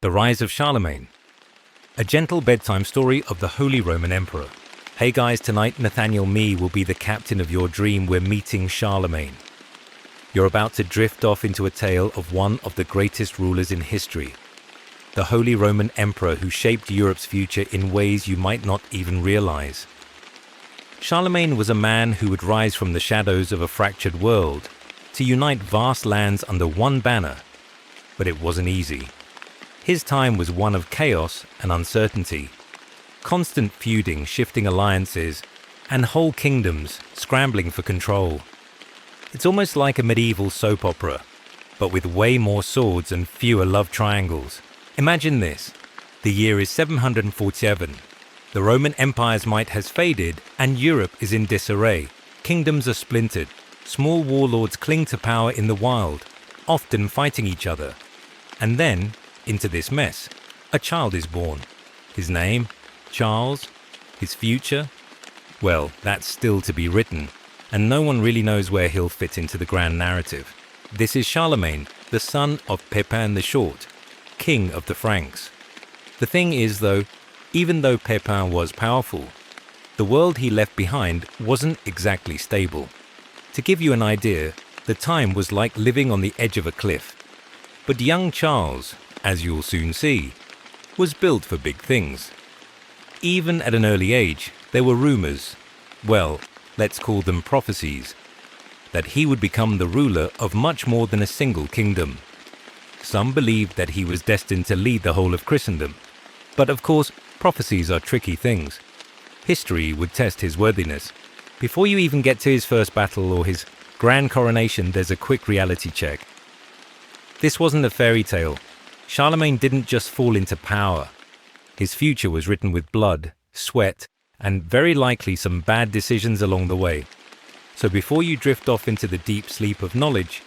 The Rise of Charlemagne, a gentle bedtime story of the Holy Roman Emperor. Hey guys, tonight Nathaniel Me will be the captain of your dream. We're meeting Charlemagne. You're about to drift off into a tale of one of the greatest rulers in history, the Holy Roman Emperor who shaped Europe's future in ways you might not even realize. Charlemagne was a man who would rise from the shadows of a fractured world to unite vast lands under one banner, but it wasn't easy. His time was one of chaos and uncertainty, constant feuding, shifting alliances, and whole kingdoms scrambling for control. It's almost like a medieval soap opera, but with way more swords and fewer love triangles. Imagine this. The year is 747. The Roman Empire's might has faded, and Europe is in disarray. Kingdoms are splintered. Small warlords cling to power in the wild, often fighting each other. And then, into this mess, a child is born. His name? Charles? His future? Well, that's still to be written, and no one really knows where he'll fit into the grand narrative. This is Charlemagne, the son of Pepin the Short, king of the Franks. The thing is, though, even though Pepin was powerful, the world he left behind wasn't exactly stable. To give you an idea, the time was like living on the edge of a cliff. But young Charles, as you'll soon see, was built for big things. Even at an early age, there were rumors, well, let's call them prophecies, that he would become the ruler of much more than a single kingdom. Some believed that he was destined to lead the whole of Christendom. But of course, prophecies are tricky things. History would test his worthiness. Before you even get to his first battle or his grand coronation, there's a quick reality check. This wasn't a fairy tale. Charlemagne didn't just fall into power. His future was written with blood, sweat, and very likely some bad decisions along the way. So before you drift off into the deep sleep of knowledge,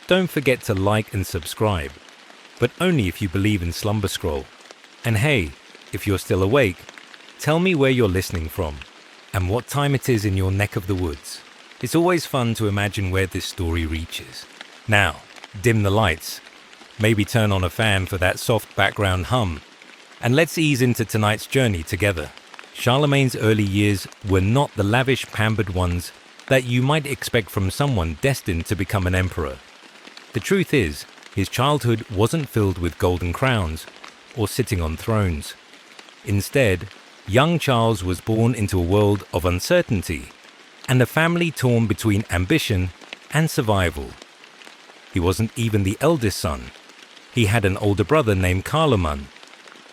don't forget to like and subscribe, but only if you believe in Slumber Scroll. And hey, if you're still awake, tell me where you're listening from and what time it is in your neck of the woods. It's always fun to imagine where this story reaches. Now, dim the lights, maybe turn on a fan for that soft background hum, and let's ease into tonight's journey together. Charlemagne's early years were not the lavish, pampered ones that you might expect from someone destined to become an emperor. The truth is, his childhood wasn't filled with golden crowns or sitting on thrones. Instead, young Charles was born into a world of uncertainty and a family torn between ambition and survival. He wasn't even the eldest son. He had an older brother named Carloman,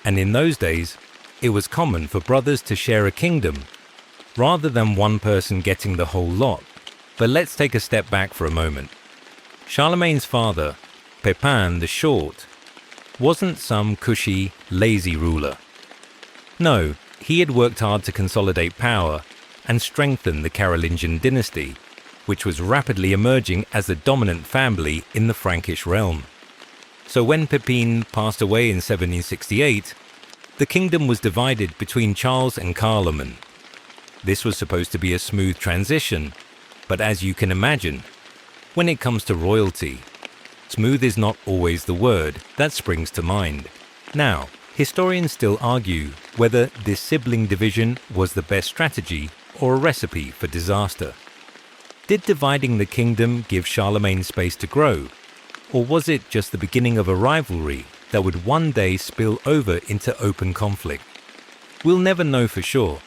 and in those days, it was common for brothers to share a kingdom rather than one person getting the whole lot. But let's take a step back for a moment. Charlemagne's father, Pepin the Short, wasn't some cushy, lazy ruler. No, he had worked hard to consolidate power and strengthen the Carolingian dynasty, which was rapidly emerging as the dominant family in the Frankish realm. So when Pepin passed away in 1768, the kingdom was divided between Charles and Carloman. This was supposed to be a smooth transition, but as you can imagine, when it comes to royalty, smooth is not always the word that springs to mind. Now, historians still argue whether this sibling division was the best strategy or a recipe for disaster. Did dividing the kingdom give Charlemagne space to grow, or was it just the beginning of a rivalry that would one day spill over into open conflict? We'll never know for sure,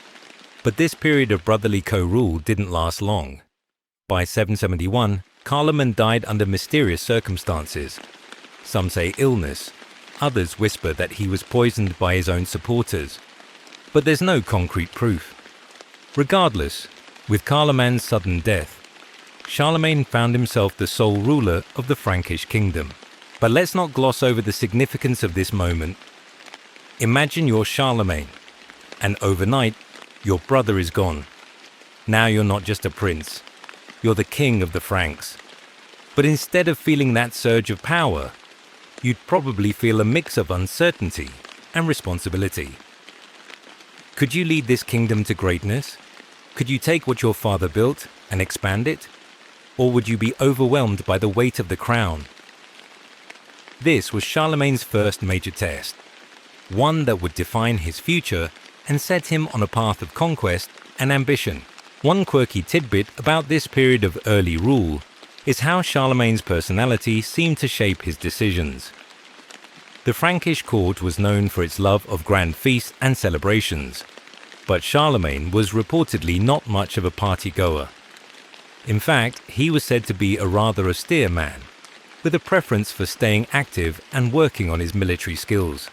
but this period of brotherly co-rule didn't last long. By 771, Carloman died under mysterious circumstances. Some say illness, others whisper that he was poisoned by his own supporters, but there's no concrete proof. Regardless, with Carloman's sudden death, Charlemagne found himself the sole ruler of the Frankish kingdom. But let's not gloss over the significance of this moment. Imagine you're Charlemagne, and overnight, your brother is gone. Now you're not just a prince, you're the king of the Franks. But instead of feeling that surge of power, you'd probably feel a mix of uncertainty and responsibility. Could you lead this kingdom to greatness? Could you take what your father built and expand it? Or would you be overwhelmed by the weight of the crown? This was Charlemagne's first major test, one that would define his future and set him on a path of conquest and ambition. One quirky tidbit about this period of early rule is how Charlemagne's personality seemed to shape his decisions. The Frankish court was known for its love of grand feasts and celebrations, but Charlemagne was reportedly not much of a party-goer. In fact, he was said to be a rather austere man, with a preference for staying active and working on his military skills.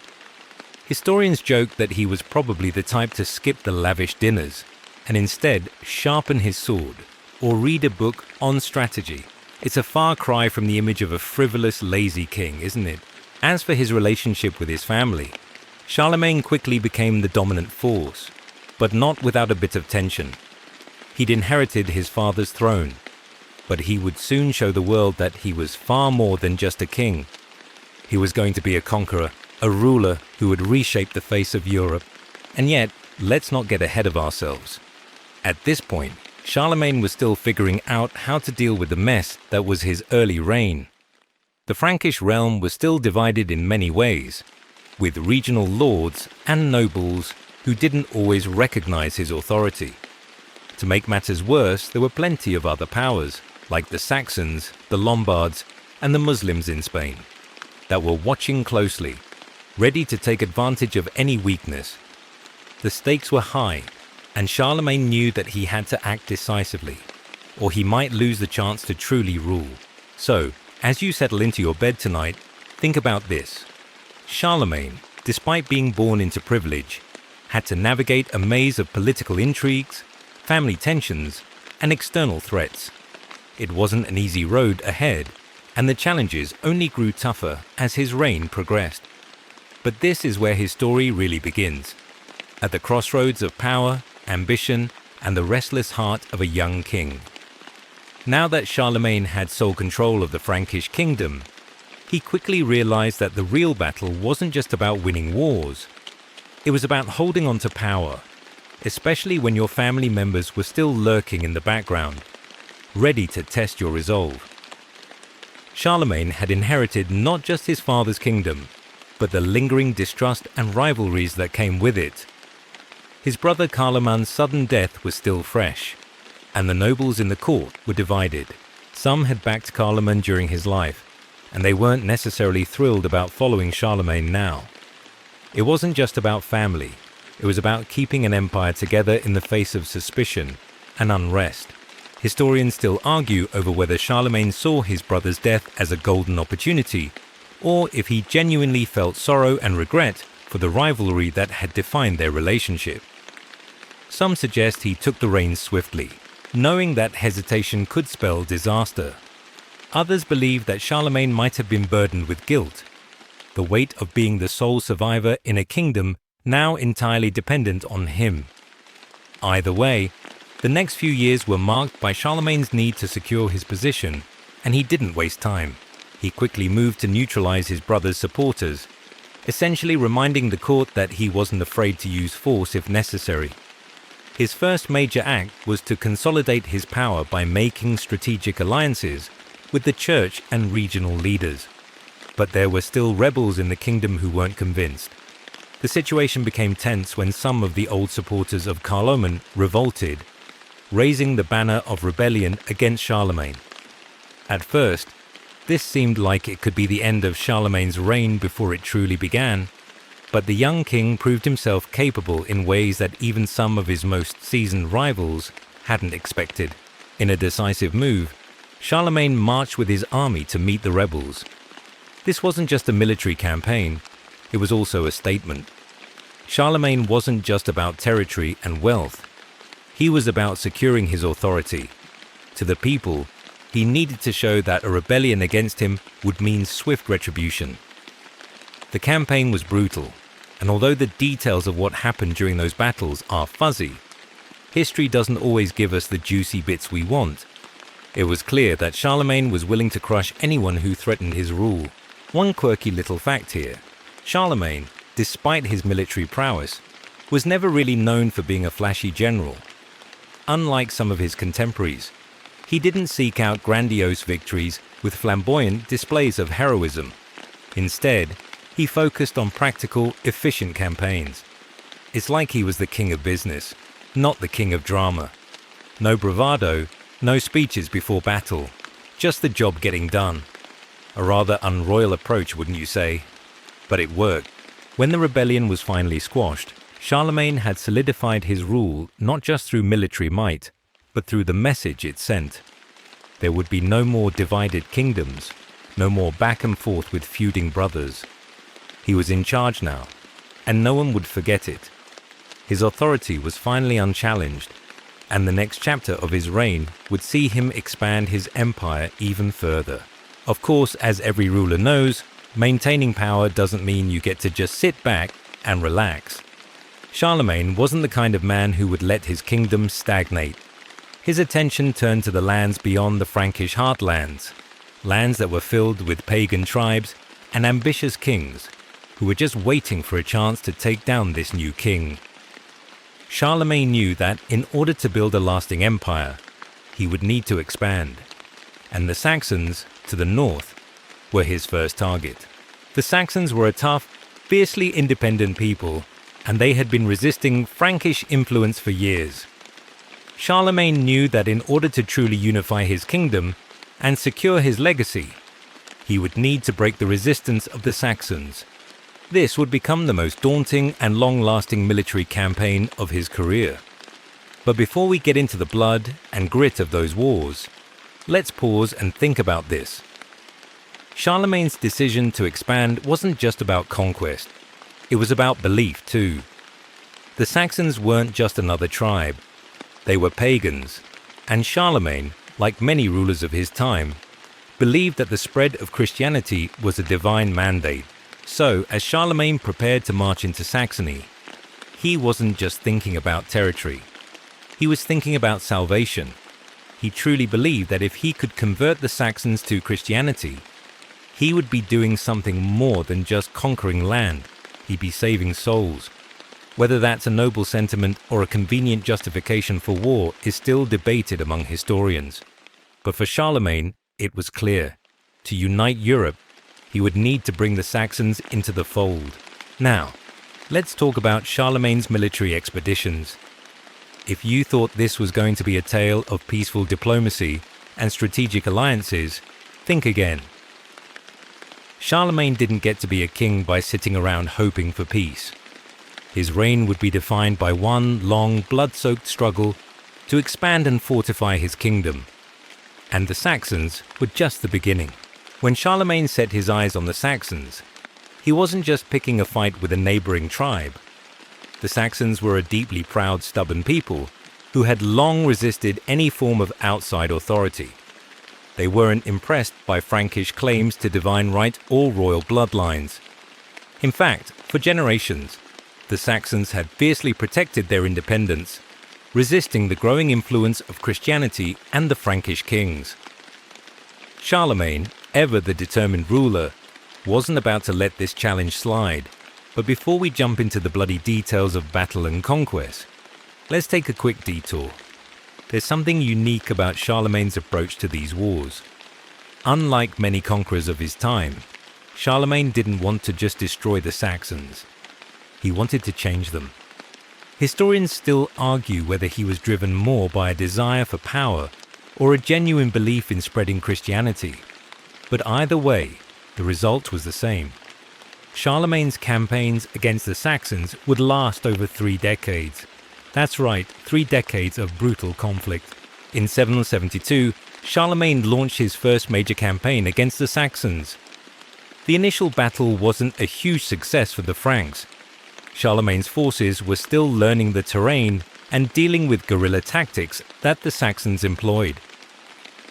Historians joke that he was probably the type to skip the lavish dinners and instead sharpen his sword or read a book on strategy. It's a far cry from the image of a frivolous, lazy king, isn't it? As for his relationship with his family, Charlemagne quickly became the dominant force, but not without a bit of tension. He'd inherited his father's throne, but he would soon show the world that he was far more than just a king. He was going to be a conqueror, a ruler who would reshape the face of Europe. And yet, let's not get ahead of ourselves. At this point, Charlemagne was still figuring out how to deal with the mess that was his early reign. The Frankish realm was still divided in many ways, with regional lords and nobles who didn't always recognize his authority. To make matters worse, there were plenty of other powers, like the Saxons, the Lombards, and the Muslims in Spain, that were watching closely, ready to take advantage of any weakness. The stakes were high, and Charlemagne knew that he had to act decisively, or he might lose the chance to truly rule. So, as you settle into your bed tonight, think about this. Charlemagne, despite being born into privilege, had to navigate a maze of political intrigues, family tensions, and external threats. It wasn't an easy road ahead, and the challenges only grew tougher as his reign progressed. But this is where his story really begins, at the crossroads of power, ambition, and the restless heart of a young king. Now that Charlemagne had sole control of the Frankish kingdom, he quickly realized that the real battle wasn't just about winning wars. It was about holding on to power, especially when your family members were still lurking in the background, ready to test your resolve. Charlemagne had inherited not just his father's kingdom, but the lingering distrust and rivalries that came with it. His brother Carloman's sudden death was still fresh, and the nobles in the court were divided. Some had backed Carloman during his life, and they weren't necessarily thrilled about following Charlemagne now. It wasn't just about family, it was about keeping an empire together in the face of suspicion and unrest. Historians still argue over whether Charlemagne saw his brother's death as a golden opportunity, or if he genuinely felt sorrow and regret for the rivalry that had defined their relationship. Some suggest he took the reins swiftly, knowing that hesitation could spell disaster. Others believe that Charlemagne might have been burdened with guilt, the weight of being the sole survivor in a kingdom now entirely dependent on him. Either way, the next few years were marked by Charlemagne's need to secure his position, and he didn't waste time. He quickly moved to neutralize his brother's supporters, essentially reminding the court that he wasn't afraid to use force if necessary. His first major act was to consolidate his power by making strategic alliances with the church and regional leaders. But there were still rebels in the kingdom who weren't convinced. The situation became tense when some of the old supporters of Carloman revolted, raising the banner of rebellion against Charlemagne. At first, this seemed like it could be the end of Charlemagne's reign before it truly began, but the young king proved himself capable in ways that even some of his most seasoned rivals hadn't expected. In a decisive move, Charlemagne marched with his army to meet the rebels. This wasn't just a military campaign, it was also a statement. Charlemagne wasn't just about territory and wealth. He was about securing his authority. To the people, he needed to show that a rebellion against him would mean swift retribution. The campaign was brutal, and although the details of what happened during those battles are fuzzy, history doesn't always give us the juicy bits we want. It was clear that Charlemagne was willing to crush anyone who threatened his rule. One quirky little fact here: Charlemagne, despite his military prowess, was never really known for being a flashy general. Unlike some of his contemporaries, he didn't seek out grandiose victories with flamboyant displays of heroism. Instead, he focused on practical, efficient campaigns. It's like he was the king of business, not the king of drama. No bravado, no speeches before battle, just the job getting done. A rather unroyal approach, wouldn't you say? But it worked. When the rebellion was finally squashed, Charlemagne had solidified his rule not just through military might, but through the message it sent. There would be no more divided kingdoms, no more back and forth with feuding brothers. He was in charge now, and no one would forget it. His authority was finally unchallenged, and the next chapter of his reign would see him expand his empire even further. Of course, as every ruler knows, maintaining power doesn't mean you get to just sit back and relax. Charlemagne wasn't the kind of man who would let his kingdom stagnate. His attention turned to the lands beyond the Frankish heartlands, lands that were filled with pagan tribes and ambitious kings who were just waiting for a chance to take down this new king. Charlemagne knew that in order to build a lasting empire, he would need to expand, and the Saxons, to the north, were his first target. The Saxons were a tough, fiercely independent people, and they had been resisting Frankish influence for years. Charlemagne knew that in order to truly unify his kingdom and secure his legacy, he would need to break the resistance of the Saxons. This would become the most daunting and long-lasting military campaign of his career. But before we get into the blood and grit of those wars, let's pause and think about this. Charlemagne's decision to expand wasn't just about conquest. It was about belief too. The Saxons weren't just another tribe. They were pagans, and Charlemagne, like many rulers of his time, believed that the spread of Christianity was a divine mandate. So, as Charlemagne prepared to march into Saxony, he wasn't just thinking about territory. He was thinking about salvation. He truly believed that if he could convert the Saxons to Christianity, he would be doing something more than just conquering land. He'd be saving souls. Whether that's a noble sentiment or a convenient justification for war is still debated among historians. But for Charlemagne, it was clear. To unite Europe, he would need to bring the Saxons into the fold. Now, let's talk about Charlemagne's military expeditions. If you thought this was going to be a tale of peaceful diplomacy and strategic alliances, think again. Charlemagne didn't get to be a king by sitting around hoping for peace. His reign would be defined by one long, blood-soaked struggle to expand and fortify his kingdom. And the Saxons were just the beginning. When Charlemagne set his eyes on the Saxons, he wasn't just picking a fight with a neighboring tribe. The Saxons were a deeply proud, stubborn people who had long resisted any form of outside authority. They weren't impressed by Frankish claims to divine right or royal bloodlines. In fact, for generations, the Saxons had fiercely protected their independence, resisting the growing influence of Christianity and the Frankish kings. Charlemagne, ever the determined ruler, wasn't about to let this challenge slide. But before we jump into the bloody details of battle and conquest, let's take a quick detour. There's something unique about Charlemagne's approach to these wars. Unlike many conquerors of his time, Charlemagne didn't want to just destroy the Saxons. He wanted to change them. Historians still argue whether he was driven more by a desire for power or a genuine belief in spreading Christianity. But either way, the result was the same. Charlemagne's campaigns against the Saxons would last over 3 decades. That's right, 3 decades of brutal conflict. In 772, Charlemagne launched his first major campaign against the Saxons. The initial battle wasn't a huge success for the Franks. Charlemagne's forces were still learning the terrain and dealing with guerrilla tactics that the Saxons employed.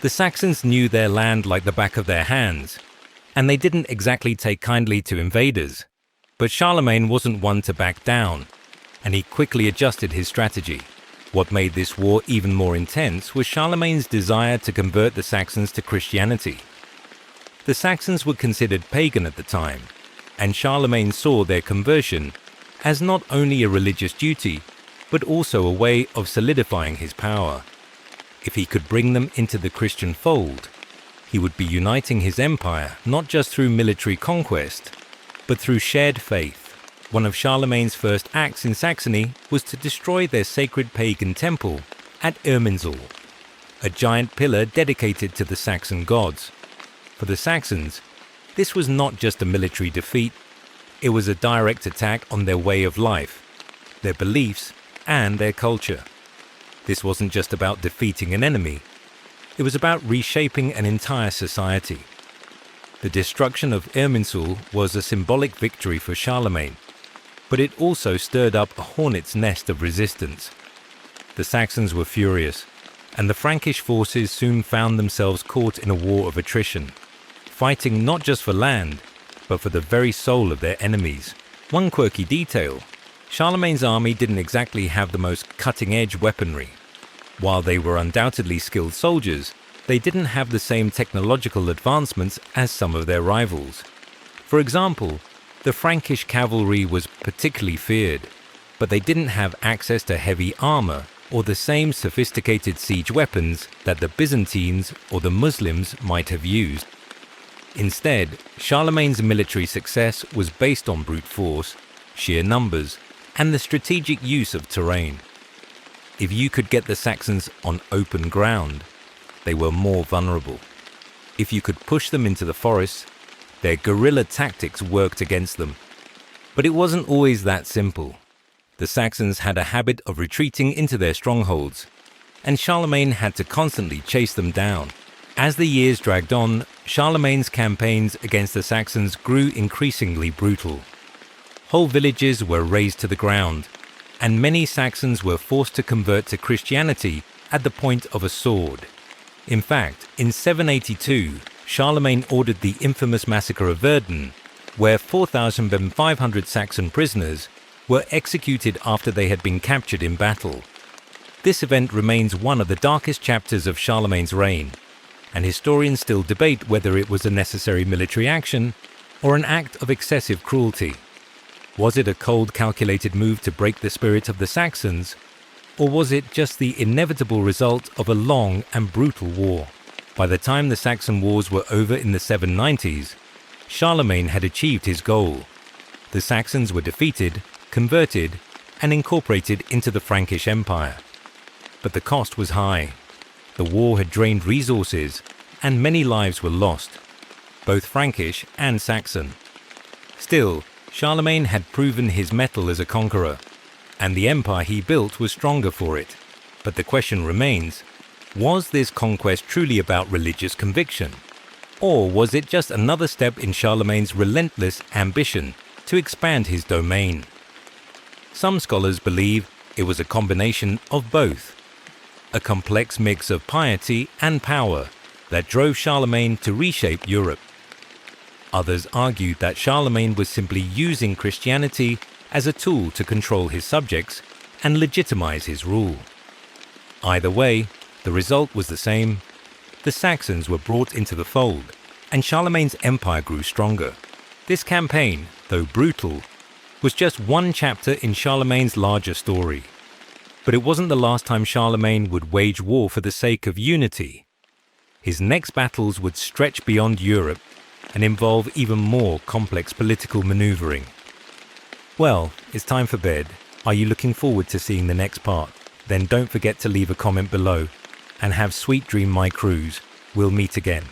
The Saxons knew their land like the back of their hands, and they didn't exactly take kindly to invaders. But Charlemagne wasn't one to back down, and he quickly adjusted his strategy. What made this war even more intense was Charlemagne's desire to convert the Saxons to Christianity. The Saxons were considered pagan at the time, and Charlemagne saw their conversion as not only a religious duty, but also a way of solidifying his power. If he could bring them into the Christian fold, He would be uniting his empire not just through military conquest, but through shared faith. One of Charlemagne's first acts in Saxony was to destroy their sacred pagan temple at Irminsul, a giant pillar dedicated to the Saxon gods. For the Saxons, this was not just a military defeat, it was a direct attack on their way of life, their beliefs, and their culture. This wasn't just about defeating an enemy, it was about reshaping an entire society. The destruction of Irminsul was a symbolic victory for Charlemagne, but it also stirred up a hornet's nest of resistance. The Saxons were furious, and the Frankish forces soon found themselves caught in a war of attrition, fighting not just for land, but for the very soul of their enemies. One quirky detail: Charlemagne's army didn't exactly have the most cutting-edge weaponry. While they were undoubtedly skilled soldiers, they didn't have the same technological advancements as some of their rivals. For example, the Frankish cavalry was particularly feared, but they didn't have access to heavy armor or the same sophisticated siege weapons that the Byzantines or the Muslims might have used. Instead, Charlemagne's military success was based on brute force, sheer numbers, and the strategic use of terrain. If you could get the Saxons on open ground, they were more vulnerable. If you could push them into the forests, their guerrilla tactics worked against them. But it wasn't always that simple. The Saxons had a habit of retreating into their strongholds, and Charlemagne had to constantly chase them down. As the years dragged on, Charlemagne's campaigns against the Saxons grew increasingly brutal. Whole villages were razed to the ground, and many Saxons were forced to convert to Christianity at the point of a sword. In fact, in 782, Charlemagne ordered the infamous massacre of Verdun, where 4,500 Saxon prisoners were executed after they had been captured in battle. This event remains one of the darkest chapters of Charlemagne's reign, and historians still debate whether it was a necessary military action or an act of excessive cruelty. Was it a cold, calculated move to break the spirit of the Saxons, or was it just the inevitable result of a long and brutal war? By the time the Saxon wars were over in the 790s, Charlemagne had achieved his goal. The Saxons were defeated, converted, and incorporated into the Frankish Empire. But the cost was high. The war had drained resources, and many lives were lost, both Frankish and Saxon. Still, Charlemagne had proven his mettle as a conqueror, and the empire he built was stronger for it. But the question remains, was this conquest truly about religious conviction? Or was it just another step in Charlemagne's relentless ambition to expand his domain? Some scholars believe it was a combination of both, a complex mix of piety and power that drove Charlemagne to reshape Europe. Others argued that Charlemagne was simply using Christianity as a tool to control his subjects and legitimize his rule. Either way, the result was the same. The Saxons were brought into the fold, and Charlemagne's empire grew stronger. This campaign, though brutal, was just one chapter in Charlemagne's larger story. But it wasn't the last time Charlemagne would wage war for the sake of unity. His next battles would stretch beyond Europe and involve even more complex political maneuvering. Well, it's time for bed. Are you looking forward to seeing the next part? Then don't forget to leave a comment below, and have sweet dream, my crews. We'll meet again.